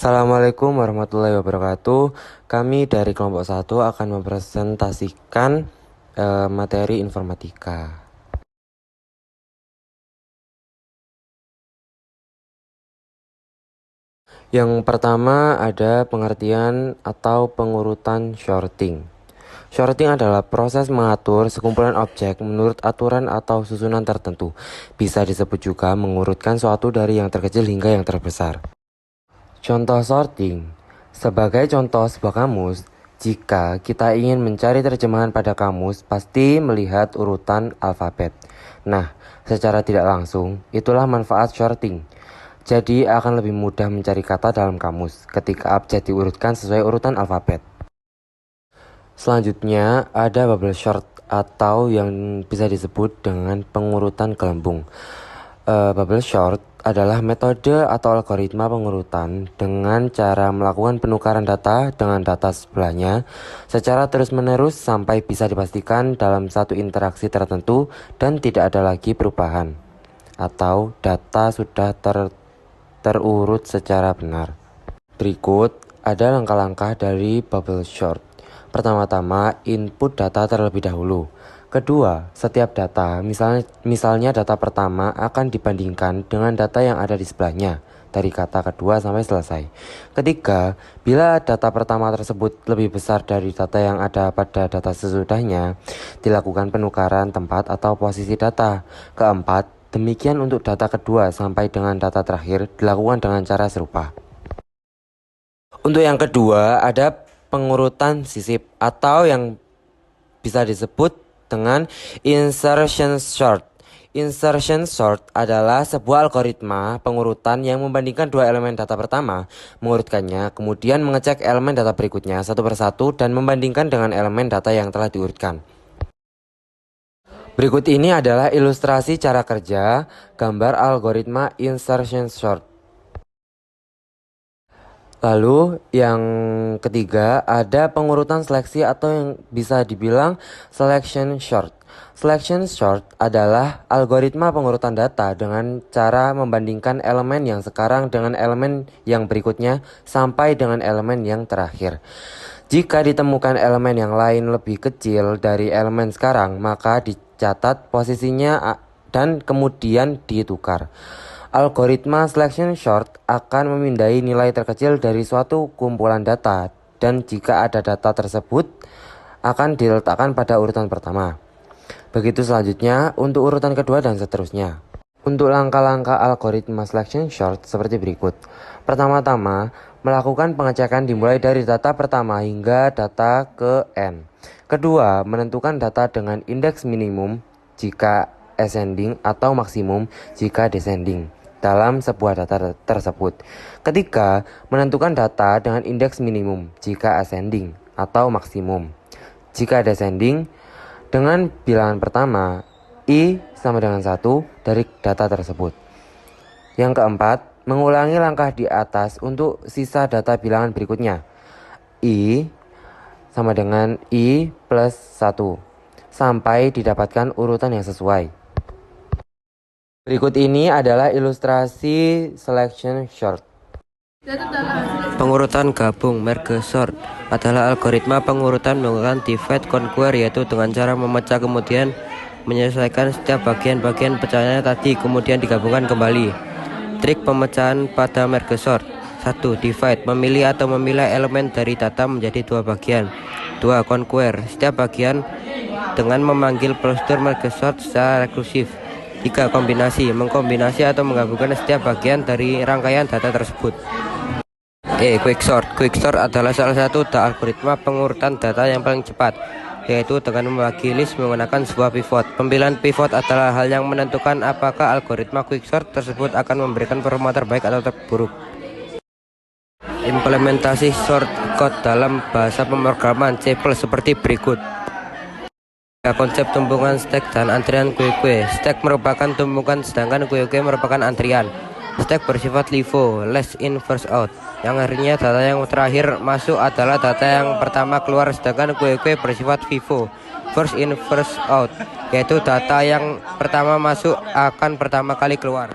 Assalamualaikum warahmatullahi wabarakatuh. Kami dari kelompok 1 akan mempresentasikan materi informatika. Yang pertama ada pengertian atau pengurutan sorting. Sorting adalah proses mengatur sekumpulan objek menurut aturan atau susunan tertentu. Bisa disebut juga mengurutkan suatu dari yang terkecil hingga yang terbesar. Contoh sorting. Sebagai contoh sebuah kamus, jika kita ingin mencari terjemahan pada kamus, pasti melihat urutan alfabet. Nah, secara tidak langsung, itulah manfaat sorting. Jadi akan lebih mudah mencari kata dalam kamus ketika abjad diurutkan sesuai urutan alfabet. Selanjutnya ada bubble sort atau yang bisa disebut dengan pengurutan gelembung. Bubble sort adalah metode atau algoritma pengurutan dengan cara melakukan penukaran data dengan data sebelahnya secara terus-menerus sampai bisa dipastikan dalam satu interaksi tertentu dan tidak ada lagi perubahan atau data sudah terurut secara benar. Berikut ada langkah-langkah dari bubble sort. Pertama-tama, input data terlebih dahulu. Kedua, setiap data, misalnya data pertama akan dibandingkan dengan data yang ada di sebelahnya, dari kata kedua sampai selesai. Ketiga, bila data pertama tersebut lebih besar dari data yang ada pada data sesudahnya, dilakukan penukaran tempat atau posisi data. Keempat, demikian untuk data kedua sampai dengan data terakhir dilakukan dengan cara serupa. Untuk yang kedua, ada pengurutan sisip atau yang bisa disebut dengan insertion sort. Insertion sort adalah sebuah algoritma pengurutan yang membandingkan dua elemen data pertama, mengurutkannya, kemudian mengecek elemen data berikutnya satu persatu dan membandingkan dengan elemen data yang telah diurutkan. Berikut ini adalah ilustrasi cara kerja gambar algoritma insertion sort. Lalu yang ketiga ada pengurutan seleksi atau yang bisa dibilang selection sort. Selection sort adalah algoritma pengurutan data dengan cara membandingkan elemen yang sekarang dengan elemen yang berikutnya sampai dengan elemen yang terakhir. Jika ditemukan elemen yang lain lebih kecil dari elemen sekarang, maka dicatat posisinya dan kemudian ditukar. Algoritma selection sort akan memindai nilai terkecil dari suatu kumpulan data dan jika ada data tersebut akan diletakkan pada urutan pertama. Begitu selanjutnya untuk urutan kedua dan seterusnya. Untuk langkah-langkah algoritma selection sort seperti berikut. Pertama-tama, melakukan pengecekan dimulai dari data pertama hingga data ke n. Kedua, menentukan data dengan indeks minimum jika ascending atau maksimum jika descending dalam sebuah data tersebut. Ketiga, menentukan data dengan indeks minimum jika ascending atau maksimum jika descending dengan bilangan pertama i sama dengan 1 dari data tersebut. Yang keempat, mengulangi langkah di atas untuk sisa data bilangan berikutnya. I sama dengan i plus 1 sampai didapatkan urutan yang sesuai. Berikut ini adalah ilustrasi selection sort. Pengurutan gabung merge sort adalah algoritma pengurutan menggunakan divide conquer, yaitu dengan cara memecah kemudian menyelesaikan setiap bagian-bagian pecahannya tadi kemudian digabungkan kembali. Trik pemecahan pada merge sort. 1. Divide, memilih atau memilah elemen dari data menjadi dua bagian. 2. Conquer, setiap bagian dengan memanggil prosedur merge sort secara rekursif. 3. Kombinasi, mengkombinasi atau menggabungkan setiap bagian dari rangkaian data tersebut. Quicksort. Quicksort adalah salah satu algoritma pengurutan data yang paling cepat, yaitu dengan membagi list menggunakan sebuah pivot. Pemilihan pivot adalah hal yang menentukan apakah algoritma quicksort tersebut akan memberikan performa terbaik atau terburuk. Implementasi shortcode dalam bahasa pemrograman C+ seperti berikut. Konsep tumpukan stack dan antrian kue-kue. Stack merupakan tumpukan sedangkan kue-kue merupakan antrian. Stack bersifat LIFO, last in first out, yang artinya data yang terakhir masuk adalah data yang pertama keluar, sedangkan kue-kue bersifat FIFO, first in first out, yaitu data yang pertama masuk akan pertama kali keluar.